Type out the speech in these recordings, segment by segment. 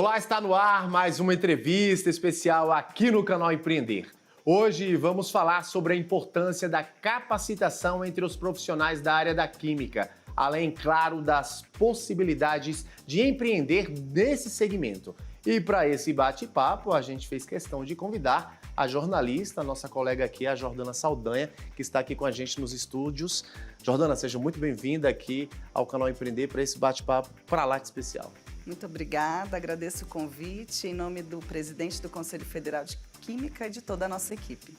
Olá, está no ar mais uma entrevista especial aqui no canal Empreender. Hoje vamos falar sobre a importância da capacitação entre os profissionais da área da química, além, claro, das possibilidades de empreender nesse segmento. E para esse bate-papo, a gente fez questão de convidar a jornalista, nossa colega aqui, a Jordana Saldanha, que está aqui com a gente nos estúdios. Jordana, seja muito bem-vinda aqui ao canal Empreender para esse bate-papo para lá de especial. Muito obrigada, agradeço o convite em nome do presidente do Conselho Federal de Química e de toda a nossa equipe.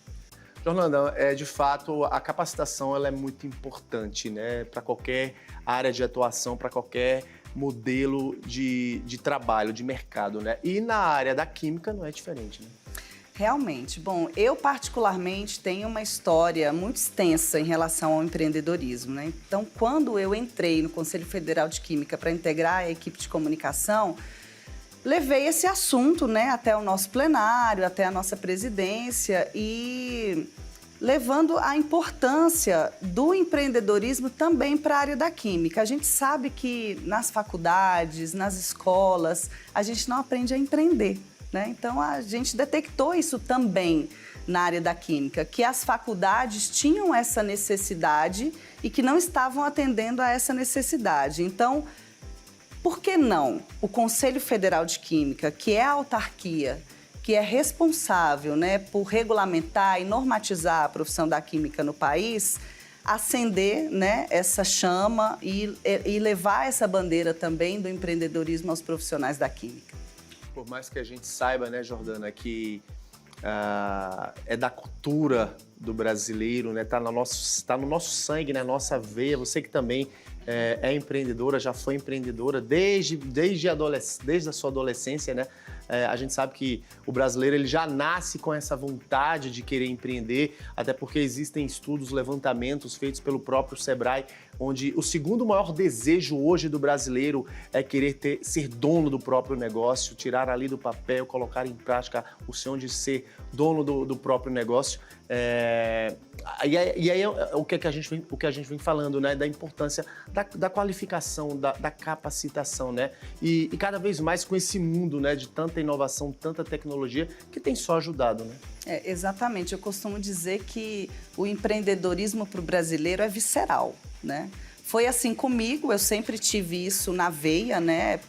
Jordana, de fato, a capacitação ela é muito importante, né, para qualquer área de atuação, para qualquer modelo de trabalho, de mercado, né? E na área da química não é diferente, né? Realmente. Bom, eu particularmente tenho uma história muito extensa em relação ao empreendedorismo, né? Então, quando eu entrei no Conselho Federal de Química para integrar a equipe de comunicação, levei esse assunto, né, até o nosso plenário, até a nossa presidência e levando a importância do empreendedorismo também para a área da química. A gente sabe que nas faculdades, nas escolas, a gente não aprende a empreender, né? Então, a gente detectou isso também na área da química, que as faculdades tinham essa necessidade e que não estavam atendendo a essa necessidade. Então, por que não o Conselho Federal de Química, que é a autarquia, que é responsável, né, por regulamentar e normatizar a profissão da química no país, acender, né, essa chama e levar essa bandeira também do empreendedorismo aos profissionais da química? Por mais que a gente saiba, né, Jordana, que é da cultura do brasileiro, né, tá no nosso sangue, né, nossa veia. Você que também é empreendedora, já foi empreendedora desde a sua adolescência, né? A gente sabe que o brasileiro ele já nasce com essa vontade de querer empreender, até porque existem estudos, levantamentos feitos pelo próprio Sebrae, onde o segundo maior desejo hoje do brasileiro é querer ser dono do próprio negócio, tirar ali do papel, colocar em prática o sonho de ser dono do próprio negócio. E aí o que a gente vem falando, né, da importância da qualificação, da capacitação, né? E cada vez mais com esse mundo, né, de tanta inovação, tanta tecnologia, que tem só ajudado, né? Exatamente. Eu costumo dizer que o empreendedorismo para o brasileiro é visceral, né? Foi assim comigo, eu sempre tive isso na veia, né?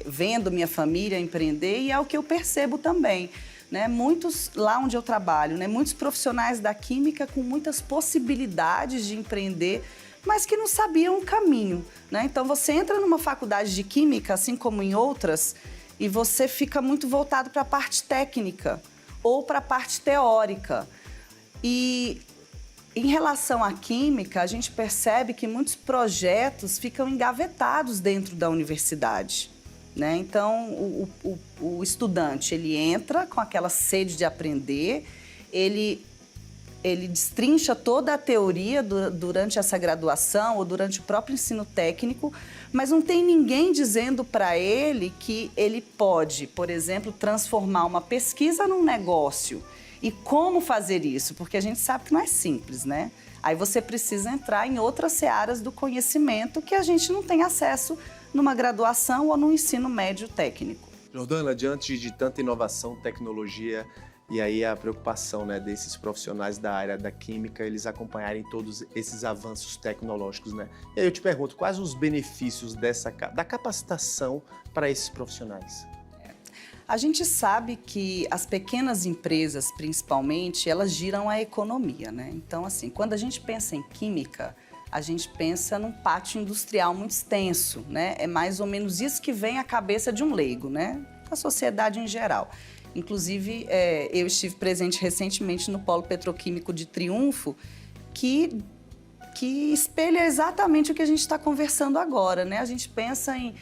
Vendo minha família empreender, e é o que eu percebo também, né? Muitos, lá onde eu trabalho, né? Muitos profissionais da química com muitas possibilidades de empreender, mas que não sabiam o caminho, né? Então, você entra numa faculdade de química, assim como em outras, e você fica muito voltado para a parte técnica ou para a parte teórica. E em relação à química, a gente percebe que muitos projetos ficam engavetados dentro da universidade, né? Então, o estudante, ele entra com aquela sede de aprender, ele destrincha toda a teoria durante essa graduação ou durante o próprio ensino técnico, mas não tem ninguém dizendo para ele que ele pode, por exemplo, transformar uma pesquisa num negócio. E como fazer isso? Porque a gente sabe que não é simples, né? Aí você precisa entrar em outras searas do conhecimento que a gente não tem acesso numa graduação ou no ensino médio técnico. Jordana, diante de tanta inovação, tecnologia, e aí a preocupação, né, desses profissionais da área da química, eles acompanharem todos esses avanços tecnológicos, né? E aí eu te pergunto, quais os benefícios da capacitação para esses profissionais? A gente sabe que as pequenas empresas, principalmente, elas giram a economia, né? Então, assim, quando a gente pensa em química, a gente pensa num pátio industrial muito extenso, né? É mais ou menos isso que vem à cabeça de um leigo, né? Da sociedade em geral. Inclusive, eu estive presente recentemente no Polo Petroquímico de Triunfo, que espelha exatamente o que a gente está conversando agora, né? A gente pensa em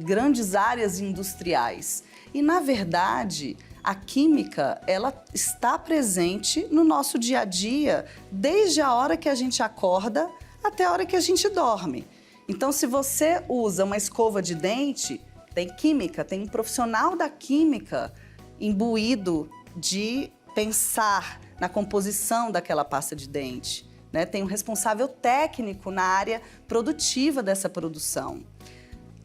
grandes áreas industriais. E, na verdade, a química, ela está presente no nosso dia a dia, desde a hora que a gente acorda até a hora que a gente dorme. Então, se você usa uma escova de dente, tem química, tem um profissional da química imbuído de pensar na composição daquela pasta de dente, né? Tem um responsável técnico na área produtiva dessa produção.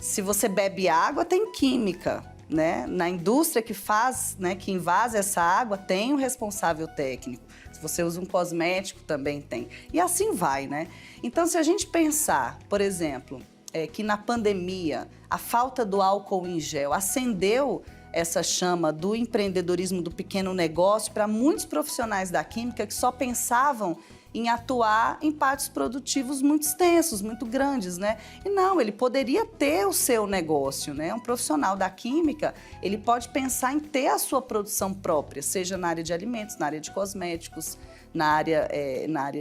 Se você bebe água, tem química, né? Na indústria que faz, né, que invasa essa água, tem um responsável técnico. Se você usa um cosmético, também tem. E assim vai, né? Então, se a gente pensar, por exemplo, que na pandemia a falta do álcool em gel acendeu essa chama do empreendedorismo do pequeno negócio para muitos profissionais da química que só pensavam em atuar em partes produtivos muito extensos, muito grandes, né? E não, ele poderia ter o seu negócio, né? Um profissional da química, ele pode pensar em ter a sua produção própria, seja na área de alimentos, na área de cosméticos, na área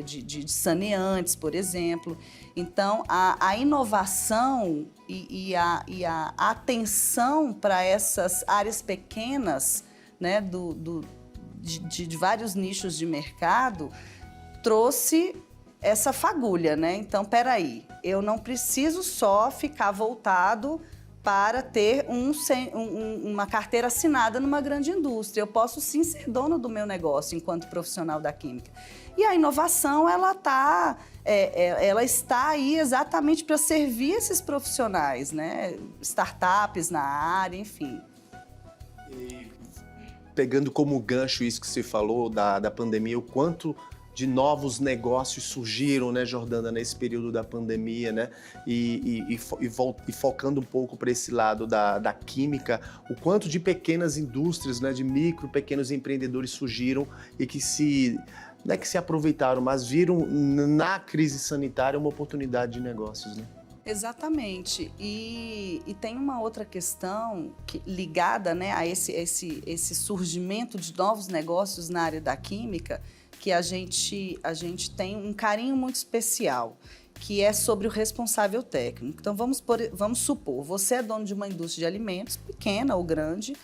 de saneantes, por exemplo. Então, a inovação e a atenção para essas áreas pequenas, né, de vários nichos de mercado, trouxe essa fagulha, né? Então, peraí, eu não preciso só ficar voltado para ter uma carteira assinada numa grande indústria. Eu posso sim ser dono do meu negócio enquanto profissional da química. E a inovação, ela está aí exatamente para servir esses profissionais, né? Startups na área, enfim. E pegando como gancho isso que você falou da pandemia, o quanto de novos negócios surgiram, né, Jordana, nesse período da pandemia, né? E focando um pouco para esse lado da química, o quanto de pequenas indústrias, né, de pequenos empreendedores surgiram e que não é que se aproveitaram, mas viram na crise sanitária uma oportunidade de negócios, né? Exatamente. E tem uma outra questão ligada, né, a esse surgimento de novos negócios na área da química, que a gente tem um carinho muito especial, que é sobre o responsável técnico. Então, vamos supor, você é dono de uma indústria de alimentos, pequena ou grande,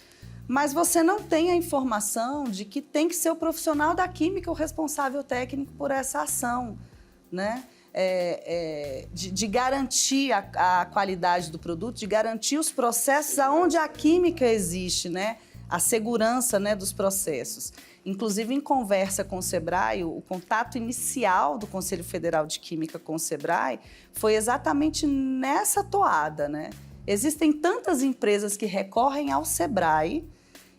mas você não tem a informação de que tem que ser o profissional da química o responsável técnico por essa ação, né? De garantir a qualidade do produto, de garantir os processos aonde a química existe, né? A segurança, né, dos processos. Inclusive, em conversa com o SEBRAE, o contato inicial do Conselho Federal de Química com o SEBRAE foi exatamente nessa toada, né? Existem tantas empresas que recorrem ao SEBRAE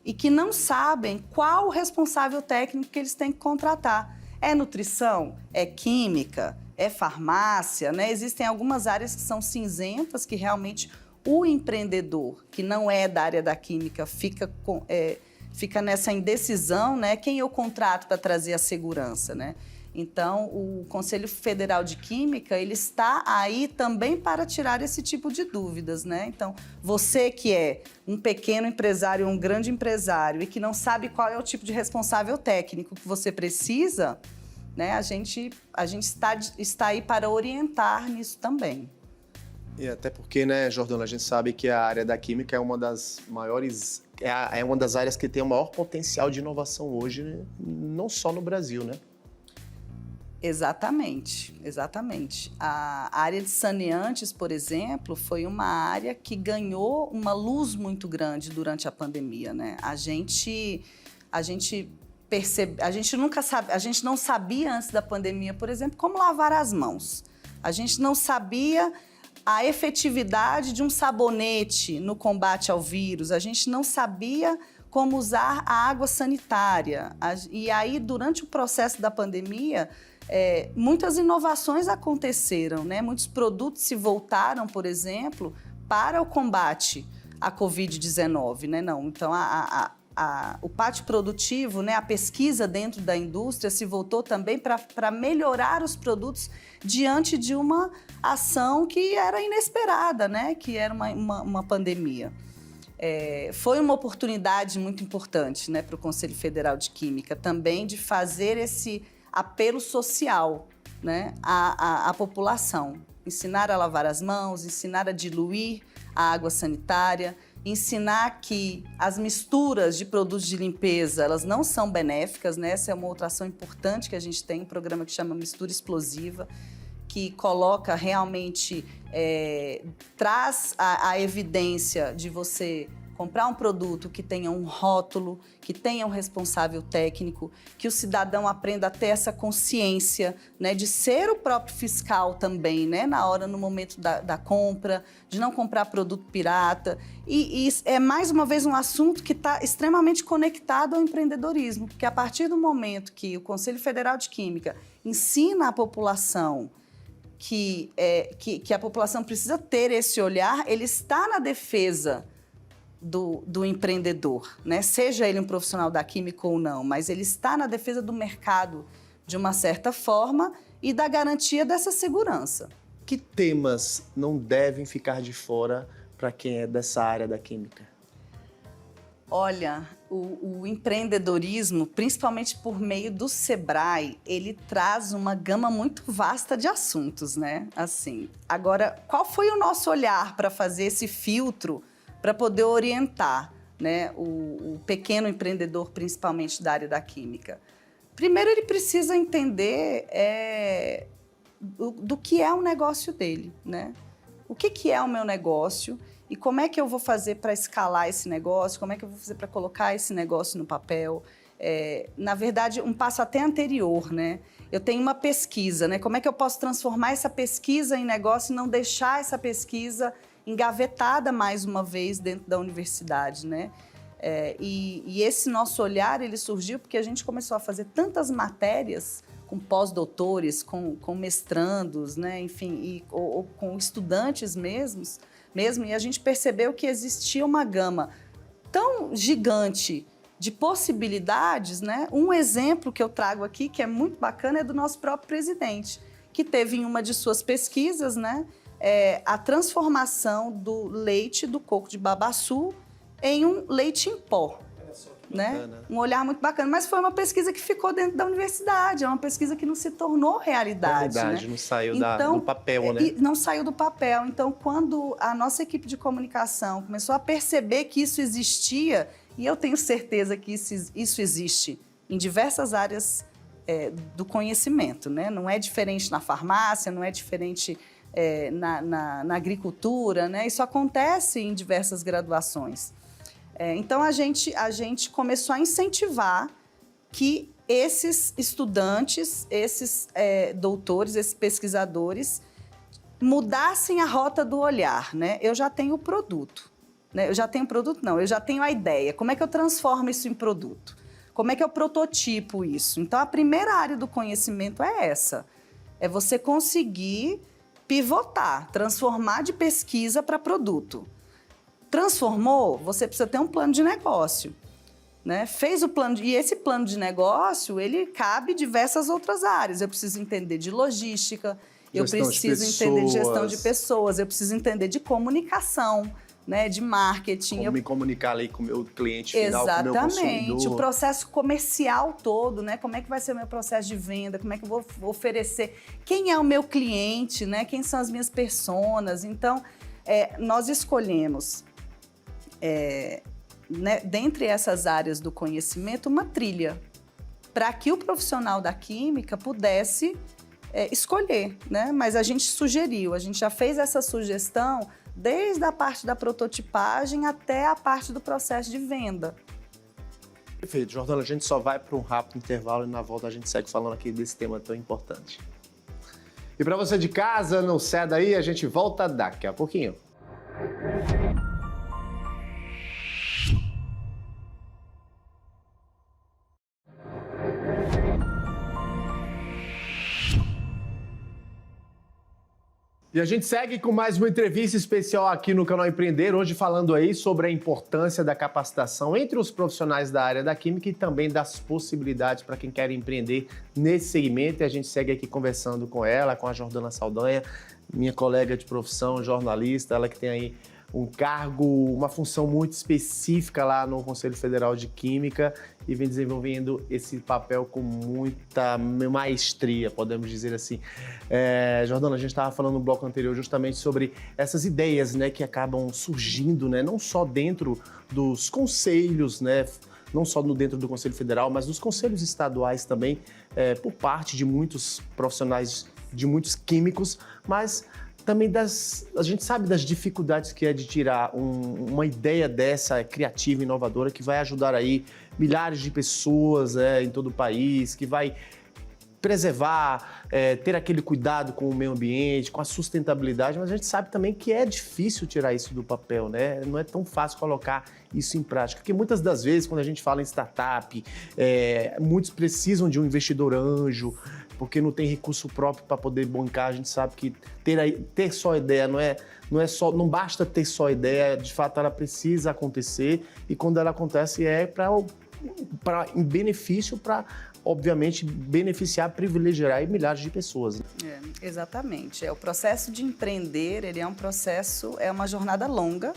e que não sabem qual o responsável técnico que eles têm que contratar. É nutrição? É química? É farmácia? Né? Existem algumas áreas que são cinzentas, que realmente o empreendedor, que não é da área da química, fica nessa indecisão, né? Quem eu contrato para trazer a segurança, né? Então, o Conselho Federal de Química, ele está aí também para tirar esse tipo de dúvidas, né? Então, você que é um pequeno empresário, um grande empresário e que não sabe qual é o tipo de responsável técnico que você precisa, né? A gente está aí para orientar nisso também. E até porque, né, Jordana, a gente sabe que a área da química é uma das maiores, é uma das áreas que tem o maior potencial de inovação hoje, né? Não só no Brasil, né? Exatamente, exatamente. A área de saneantes, por exemplo, foi uma área que ganhou uma luz muito grande durante a pandemia, né? A gente não sabia antes da pandemia, por exemplo, como lavar as mãos. A gente não sabia a efetividade de um sabonete no combate ao vírus. A gente não sabia como usar a água sanitária. E aí, durante o processo da pandemia, muitas inovações aconteceram, né? Muitos produtos se voltaram, por exemplo, para o combate à Covid-19, né? Não, então, o pátio produtivo, né, a pesquisa dentro da indústria se voltou também para melhorar os produtos diante de uma ação que era inesperada, né, que era uma pandemia. Foi uma oportunidade muito importante, né, para o Conselho Federal de Química também de fazer esse apelo social, né, à população. Ensinar a lavar as mãos, ensinar a diluir a água sanitária, ensinar que as misturas de produtos de limpeza, elas não são benéficas, né? Essa é uma outra ação importante que a gente tem, um programa que chama Mistura Explosiva, que coloca realmente, traz a evidência de você comprar um produto que tenha um rótulo, que tenha um responsável técnico, que o cidadão aprenda a ter essa consciência, né, de ser o próprio fiscal também, né, no momento da compra, de não comprar produto pirata. E é, mais uma vez, um assunto que está extremamente conectado ao empreendedorismo, porque a partir do momento que o Conselho Federal de Química ensina a população que a população precisa ter esse olhar, ele está na defesa do empreendedor, né? Seja ele um profissional da química ou não, mas ele está na defesa do mercado de uma certa forma e da garantia dessa segurança. Que temas não devem ficar de fora para quem é dessa área da química? Olha, o empreendedorismo, principalmente por meio do Sebrae, ele traz uma gama muito vasta de assuntos, né? Assim, agora, qual foi o nosso olhar para fazer esse filtro para poder orientar, né, o pequeno empreendedor, principalmente da área da química? Primeiro, ele precisa entender do que é o negócio dele, né? O que é o meu negócio e como é que eu vou fazer para escalar esse negócio, como é que eu vou fazer para colocar esse negócio no papel. Na verdade, um passo até anterior, né? Eu tenho uma pesquisa, né? Como é que eu posso transformar essa pesquisa em negócio e não deixar essa pesquisa engavetada mais uma vez dentro da universidade, né? E esse nosso olhar, ele surgiu porque a gente começou a fazer tantas matérias com pós-doutores, com mestrandos, né? Enfim, ou com estudantes mesmo, e a gente percebeu que existia uma gama tão gigante de possibilidades, né? Um exemplo que eu trago aqui, que é muito bacana, é do nosso próprio presidente, que teve em uma de suas pesquisas, né, a transformação do leite do coco de babaçu em um leite em pó. Né? Um olhar muito bacana, mas foi uma pesquisa que ficou dentro da universidade, é uma pesquisa que não se tornou realidade. Né? Não saiu do papel, né? Não saiu do papel. Então, quando a nossa equipe de comunicação começou a perceber que isso existia, e eu tenho certeza que isso existe em diversas áreas do conhecimento, né? Não é diferente na farmácia, não é diferente na agricultura, né? Isso acontece em diversas graduações. Então, a gente começou a incentivar que esses estudantes, esses doutores, esses pesquisadores, mudassem a rota do olhar, né? Eu já tenho o produto, né? Eu já tenho a ideia. Como é que eu transformo isso em produto? Como é que eu prototipo isso? Então, a primeira área do conhecimento é essa. É você conseguir pivotar, transformar de pesquisa para produto. Transformou, você precisa ter um plano de negócio, né? Fez o plano, e esse plano de negócio, ele cabe diversas outras áreas. Eu preciso entender de logística, eu preciso entender de gestão de pessoas, eu preciso entender de comunicação, né? De marketing. Como me comunicar ali com o meu cliente final, com o meu consumidor. Exatamente, o processo comercial todo, né? Como é que vai ser o meu processo de venda, como é que eu vou oferecer, quem é o meu cliente, né? Quem são as minhas personas. Então, nós escolhemos né, dentre essas áreas do conhecimento, uma trilha para que o profissional da química pudesse escolher, né? Mas a gente sugeriu, a gente já fez essa sugestão desde a parte da prototipagem até a parte do processo de venda. Perfeito, Jordana, a gente só vai para um rápido intervalo e na volta a gente segue falando aqui desse tema tão importante. E para você de casa, não sai daí, a gente volta daqui a pouquinho. E a gente segue com mais uma entrevista especial aqui no Canal Empreender, hoje falando aí sobre a importância da capacitação entre os profissionais da área da química e também das possibilidades para quem quer empreender nesse segmento. E a gente segue aqui conversando com ela, com a Jordana Saldanha, minha colega de profissão, jornalista, ela que tem aí um cargo, uma função muito específica lá no Conselho Federal de Química e vem desenvolvendo esse papel com muita maestria, podemos dizer assim. Jordana, a gente estava falando no bloco anterior justamente sobre essas ideias, né, que acabam surgindo, né, não só dentro dos conselhos, né, não só dentro do Conselho Federal, mas dos conselhos estaduais também, por parte de muitos profissionais, de muitos químicos, mas também a gente sabe das dificuldades que é de tirar uma ideia dessa criativa, inovadora, que vai ajudar aí milhares de pessoas em todo o país, que vai preservar, ter aquele cuidado com o meio ambiente, com a sustentabilidade, mas a gente sabe também que é difícil tirar isso do papel, né? Não é tão fácil colocar isso em prática, porque muitas das vezes, quando a gente fala em startup, muitos precisam de um investidor anjo, porque não tem recurso próprio para poder bancar. A gente sabe que ter só ideia não basta ter só ideia, de fato ela precisa acontecer, e quando ela acontece em benefício para, obviamente, beneficiar, privilegiar aí milhares de pessoas. Exatamente. O processo de empreender, ele é um processo, é uma jornada longa,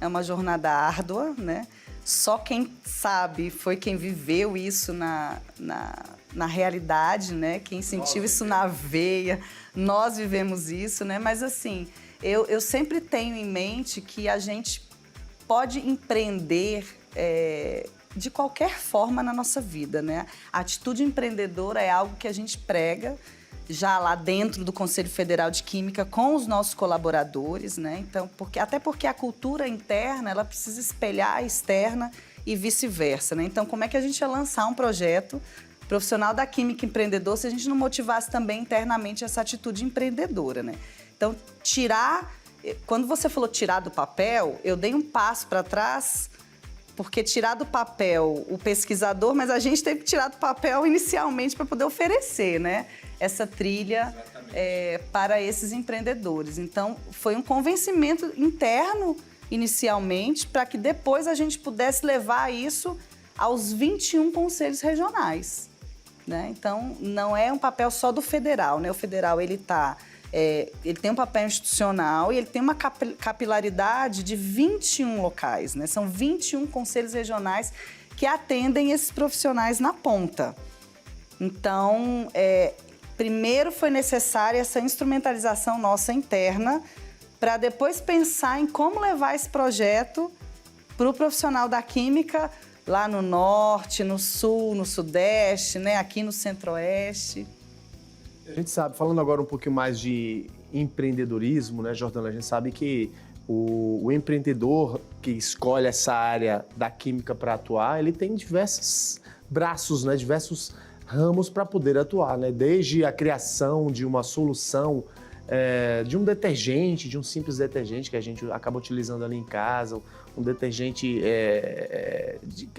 é uma jornada árdua, né? Só quem sabe foi quem viveu isso na realidade, né? Quem sentiu isso na veia, nós vivemos isso, né? Mas assim, eu sempre tenho em mente que a gente pode empreender de qualquer forma na nossa vida, né? A atitude empreendedora é algo que a gente prega já lá dentro do Conselho Federal de Química com os nossos colaboradores, né? Então, até porque a cultura interna, ela precisa espelhar a externa e vice-versa, né? Então, como é que a gente ia lançar um projeto profissional da química empreendedor se a gente não motivasse também internamente essa atitude empreendedora, né? Então, quando você falou tirar do papel, eu dei um passo para trás, porque tirar do papel o pesquisador, mas a gente teve que tirar do papel inicialmente para poder oferecer, né, essa trilha para esses empreendedores. Então, foi um convencimento interno inicialmente para que depois a gente pudesse levar isso aos 21 conselhos regionais, né? Então, não é um papel só do federal, né? O federal, ele tem um papel institucional e ele tem uma capilaridade de 21 locais, né? São 21 conselhos regionais que atendem esses profissionais na ponta. Então, primeiro foi necessária essa instrumentalização nossa interna para depois pensar em como levar esse projeto para o profissional da química lá no norte, no sul, no sudeste, né? Aqui no centro-oeste. A gente sabe, falando agora um pouquinho mais de empreendedorismo, né, Jordana? A gente sabe que o empreendedor que escolhe essa área da química para atuar, ele tem diversos braços, né, diversos ramos para poder atuar, né? Desde a criação de uma solução, de um detergente, de um simples detergente que a gente acaba utilizando ali em casa, um detergente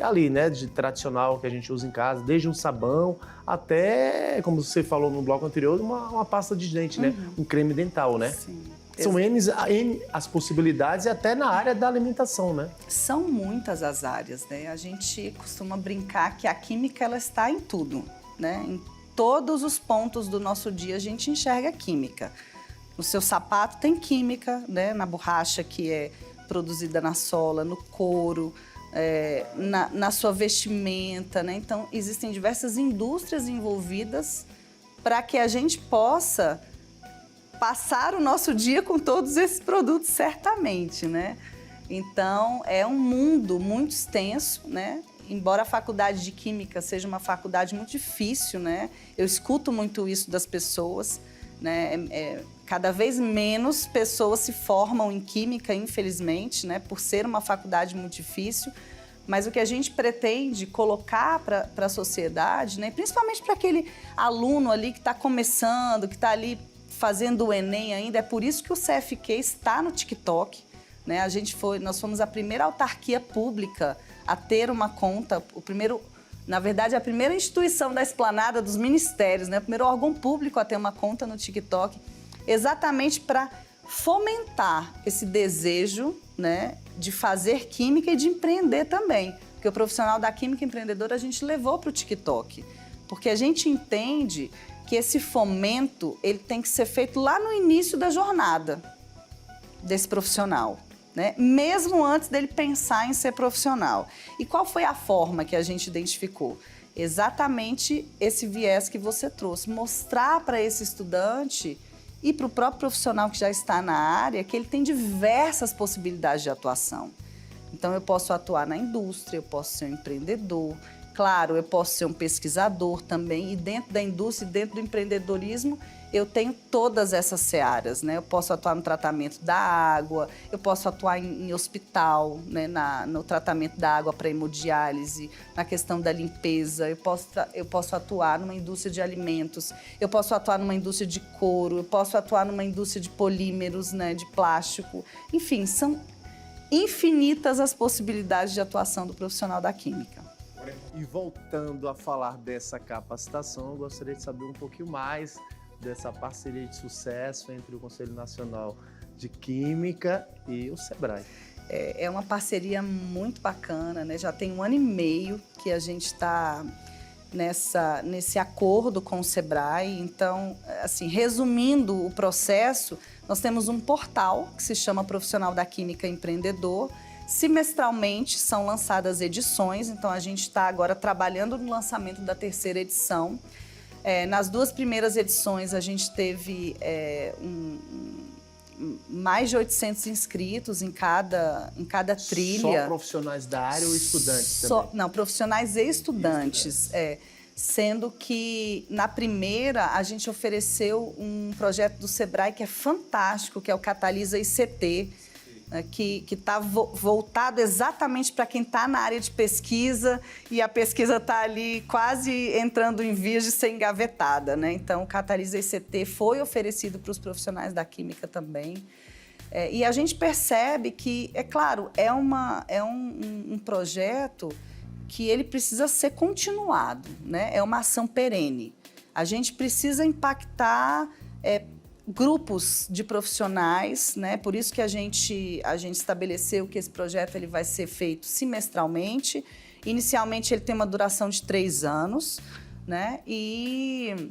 ali, né, de tradicional que a gente usa em casa, desde um sabão até, como você falou no bloco anterior, uma pasta de dente, né, um creme dental, né? Sim. São N as possibilidades, e até na área da alimentação, né? São muitas as áreas, né? A gente costuma brincar que a química, ela está em tudo, né? Em todos os pontos do nosso dia a gente enxerga química. No seu sapato tem química, né? Na borracha que é produzida na sola, no couro, na sua vestimenta, né? Então, existem diversas indústrias envolvidas para que a gente possa passar o nosso dia com todos esses produtos, certamente, né? Então, é um mundo muito extenso, né? Embora a faculdade de Química seja uma faculdade muito difícil, né? Eu escuto muito isso das pessoas, né? Cada vez menos pessoas se formam em Química, infelizmente, né? Por ser uma faculdade muito difícil. Mas o que a gente pretende colocar para a sociedade, né? Principalmente para aquele aluno ali que está começando, que está ali fazendo o Enem ainda, é por isso que o CFQ está no TikTok, né? Nós fomos a primeira autarquia pública a ter uma conta, na verdade, a primeira instituição da esplanada dos ministérios, né? O primeiro órgão público a ter uma conta no TikTok, exatamente para fomentar esse desejo, né, de fazer química e de empreender também. Porque o profissional da química empreendedora a gente levou para o TikTok, porque a gente entende que esse fomento ele tem que ser feito lá no início da jornada desse profissional, né? Mesmo antes dele pensar em ser profissional. E qual foi a forma que a gente identificou? Exatamente esse viés que você trouxe, mostrar para esse estudante e para o próprio profissional que já está na área que ele tem diversas possibilidades de atuação. Então, eu posso atuar na indústria, eu posso ser um empreendedor, claro, eu posso ser um pesquisador também, e dentro da indústria e dentro do empreendedorismo, eu tenho todas essas searas, né? Eu posso atuar no tratamento da água, eu posso atuar em hospital, né? No tratamento da água para hemodiálise, na questão da limpeza, eu posso atuar numa indústria de alimentos, eu posso atuar numa indústria de couro, eu posso atuar numa indústria de polímeros, né? De plástico. Enfim, são infinitas as possibilidades de atuação do profissional da química. E voltando a falar dessa capacitação, eu gostaria de saber um pouquinho mais dessa parceria de sucesso entre o Conselho Nacional de Química e o SEBRAE. É uma parceria muito bacana, né? Já tem 1 ano e meio que a gente está nesse acordo com o SEBRAE. Então, assim, resumindo o processo, nós temos um portal que se chama Profissional da Química Empreendedor. Semestralmente são lançadas edições, então a gente está agora trabalhando no lançamento da 3ª edição. Nas 2 primeiras edições a gente teve mais de 800 inscritos em cada trilha. Só profissionais da área ou estudantes também? Não, profissionais e estudantes. Sendo que na primeira a gente ofereceu um projeto do SEBRAE que é fantástico, que é o Catalisa ICT, que está voltado exatamente para quem está na área de pesquisa e a pesquisa está ali quase entrando em vias de ser engavetada, né? Então, o Catalisa ICT foi oferecido para os profissionais da química também. E a gente percebe que, é claro, é um projeto que ele precisa ser continuado, né? É uma ação perene. A gente precisa impactar grupos de profissionais, né? Por isso que a gente estabeleceu que esse projeto ele vai ser feito semestralmente. Inicialmente ele tem uma duração de 3 anos, né? E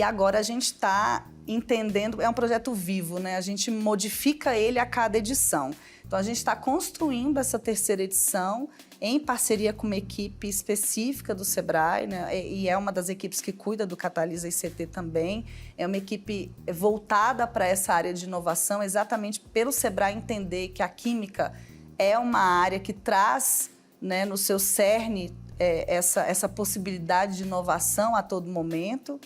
agora a gente está entendendo, é um projeto vivo, né? A gente modifica ele a cada edição. Então a gente está construindo essa 3ª edição em parceria com uma equipe específica do SEBRAE, né? E é uma das equipes que cuida do Catalisa ICT também. É uma equipe voltada para essa área de inovação, exatamente pelo SEBRAE entender que a química é uma área que traz, né, no seu cerne essa possibilidade de inovação a todo momento.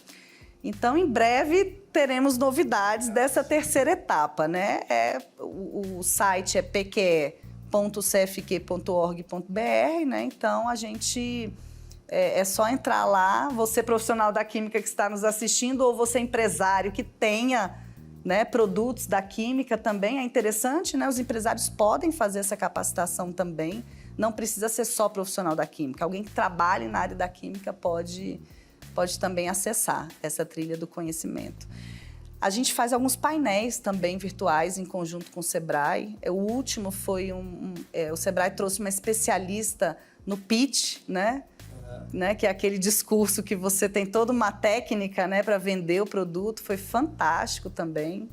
Então, em breve, teremos novidades dessa 3ª etapa, né? O site é pque.cfq.org.br, né? Então, a gente... É só entrar lá, você profissional da química que está nos assistindo ou você empresário que tenha, né, produtos da química também, é interessante, né? Os empresários podem fazer essa capacitação também, não precisa ser só profissional da química. Alguém que trabalhe na área da química pode também acessar essa trilha do conhecimento. A gente faz alguns painéis também virtuais em conjunto com o SEBRAE. O último foi o SEBRAE trouxe uma especialista no pitch, né? Que é aquele discurso que você tem toda uma técnica, né, para vender o produto. Foi fantástico também.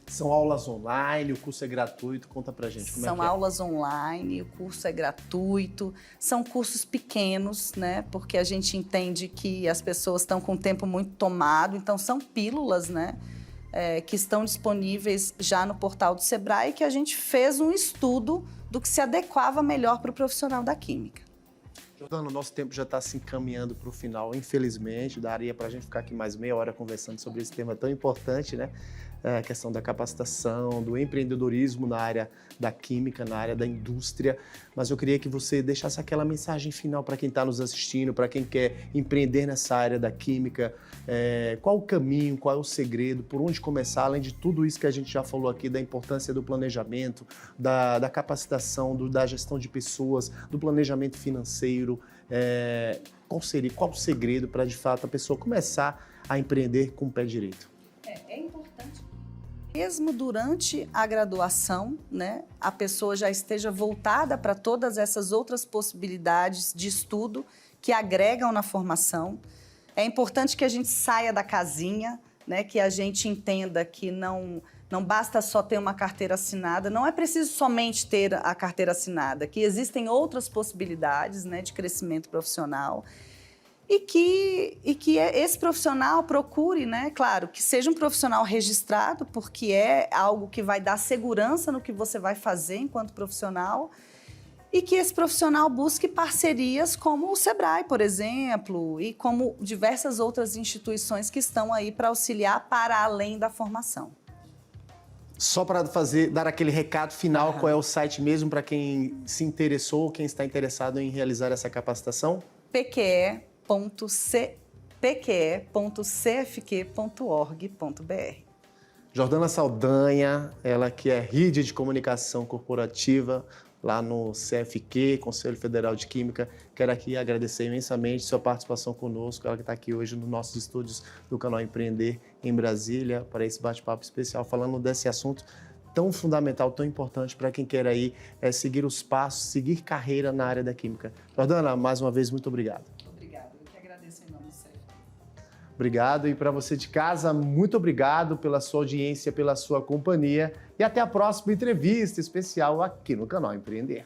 São aulas online, o curso é gratuito, conta pra gente como São aulas online, o curso é gratuito, são cursos pequenos, né? Porque a gente entende que as pessoas estão com o tempo muito tomado, então são pílulas, né? Que estão disponíveis já no portal do SEBRAE, que a gente fez um estudo do que se adequava melhor para o profissional da química. Jordana, o nosso tempo já está se encaminhando para o final, infelizmente. Daria para a gente ficar aqui mais meia hora conversando sobre esse tema tão importante, né? A questão da capacitação, do empreendedorismo na área da química, na área da indústria. Mas eu queria que você deixasse aquela mensagem final para quem está nos assistindo, para quem quer empreender nessa área da química. Qual o caminho, qual é o segredo, por onde começar, além de tudo isso que a gente já falou aqui, da importância do planejamento, da capacitação, da gestão de pessoas, do planejamento financeiro. Qual o segredo para, de fato, a pessoa começar a empreender com o pé direito? É importante. Mesmo durante a graduação, né, a pessoa já esteja voltada para todas essas outras possibilidades de estudo que agregam na formação. É importante que a gente saia da casinha, né, que a gente entenda que não basta só ter uma carteira assinada, não é preciso somente ter a carteira assinada, que existem outras possibilidades, né, de crescimento profissional. E que esse profissional procure, né, claro, que seja um profissional registrado, porque é algo que vai dar segurança no que você vai fazer enquanto profissional, e que esse profissional busque parcerias como o Sebrae, por exemplo, e como diversas outras instituições que estão aí para auxiliar para além da formação. Só para dar aquele recado final, qual é o site mesmo para quem se interessou, quem está interessado em realizar essa capacitação? pque.cfq.org.br. Jordana Saldanha, ela que é Head de Comunicação Corporativa lá no CFQ, Conselho Federal de Química. Quero aqui agradecer imensamente sua participação conosco, ela que está aqui hoje nos nossos estúdios do canal Empreender em Brasília, para esse bate-papo especial, falando desse assunto tão fundamental, tão importante para quem quer aí seguir os passos, seguir carreira na área da química. Jordana, mais uma vez, muito obrigado. Obrigada, eu que agradeço em nome do CFQ. Obrigado, e para você de casa, muito obrigado pela sua audiência, pela sua companhia, e até a próxima entrevista especial aqui no canal Empreender.